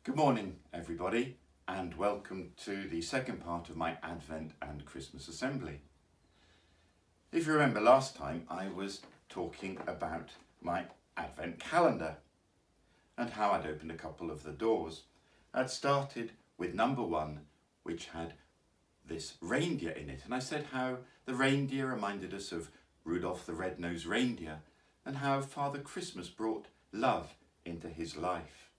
Good morning, everybody, and welcome to the second part of my Advent and Christmas Assembly. If you remember last time, I was talking about my Advent calendar and how I'd opened a couple of the doors. I'd started with number 1, which had this reindeer in it, and I said how the reindeer reminded us of Rudolph the Red-Nosed Reindeer and how Father Christmas brought love into his life.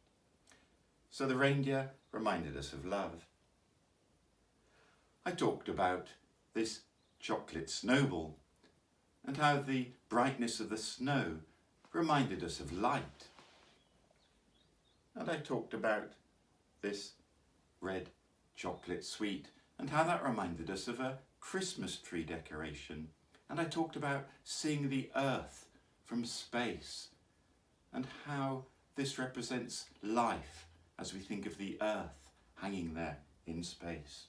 So the reindeer reminded us of love. I talked about this chocolate snowball and how the brightness of the snow reminded us of light. And I talked about this red chocolate sweet and how that reminded us of a Christmas tree decoration. And I talked about seeing the earth from space and how this represents life as we think of the earth hanging there in space.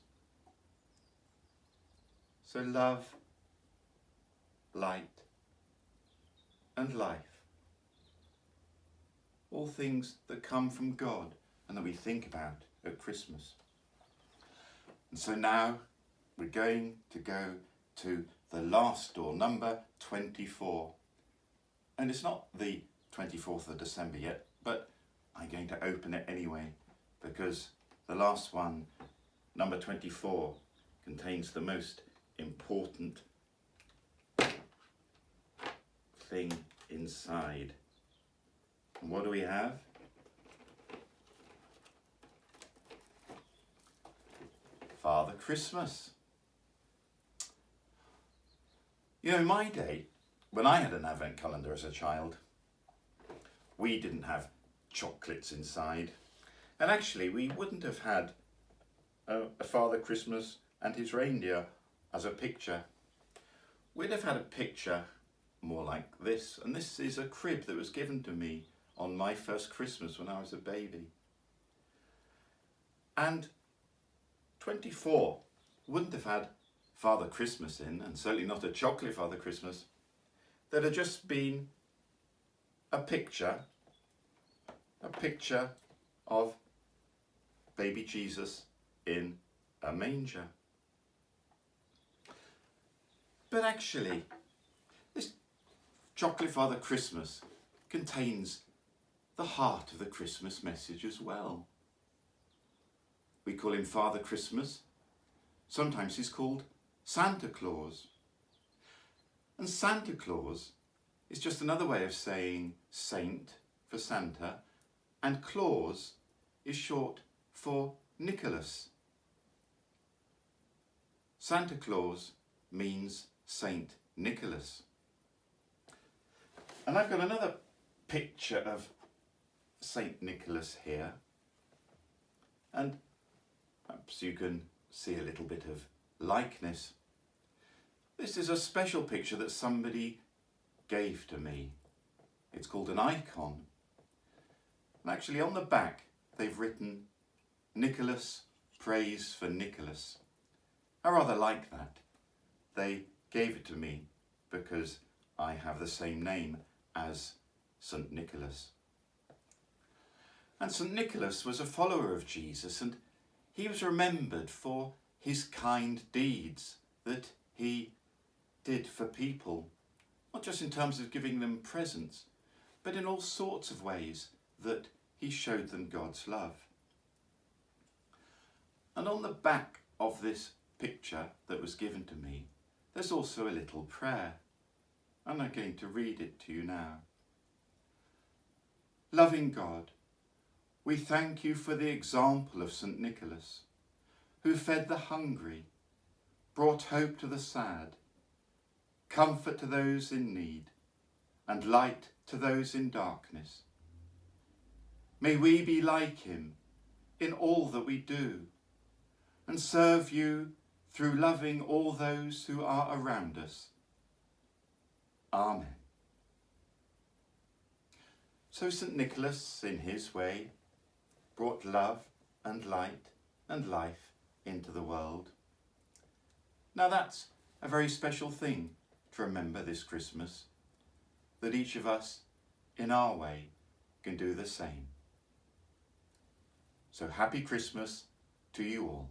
So love, light, and life. All things that come from God and that we think about at Christmas. And so now we're going to go to the last door, number 24. And it's not the 24th of December yet, but I'm going to open it anyway, because the last one, number 24, contains the most important thing inside. And what do we have? Father Christmas. You know, in my day, when I had an Advent calendar as a child, we didn't have chocolates inside, and actually we wouldn't have had a Father Christmas and his reindeer as a picture. We'd have had a picture more like this, and this is a crib that was given to me on my first Christmas when I was a baby. And 24 wouldn't have had Father Christmas in, and certainly not a chocolate Father Christmas. There'd have just been a picture of baby Jesus in a manger. But actually, this chocolate Father Christmas contains the heart of the Christmas message as well. We call him Father Christmas. Sometimes he's called Santa Claus. And Santa Claus is just another way of saying saint for Santa, and Claus is short for Nicholas. Santa Claus means Saint Nicholas. And I've got another picture of Saint Nicholas here, and perhaps you can see a little bit of likeness. This is a special picture that somebody gave to me. It's called an icon. And actually on the back they've written Nicholas prays for Nicholas. I rather like that. They gave it to me because I have the same name as St. Nicholas. And St. Nicholas was a follower of Jesus, and he was remembered for his kind deeds that he did for people, not just in terms of giving them presents, but in all sorts of ways that he showed them God's love. And on the back of this picture that was given to me, there's also a little prayer, and I'm going to read it to you now. Loving God, we thank you for the example of St. Nicholas, who fed the hungry, brought hope to the sad, comfort to those in need, and light to those in darkness. May we be like him in all that we do, and serve you through loving all those who are around us. Amen. So St. Nicholas, in his way, brought love and light and life into the world. Now that's a very special thing to remember this Christmas, that each of us, in our way, can do the same. So happy Christmas to you all.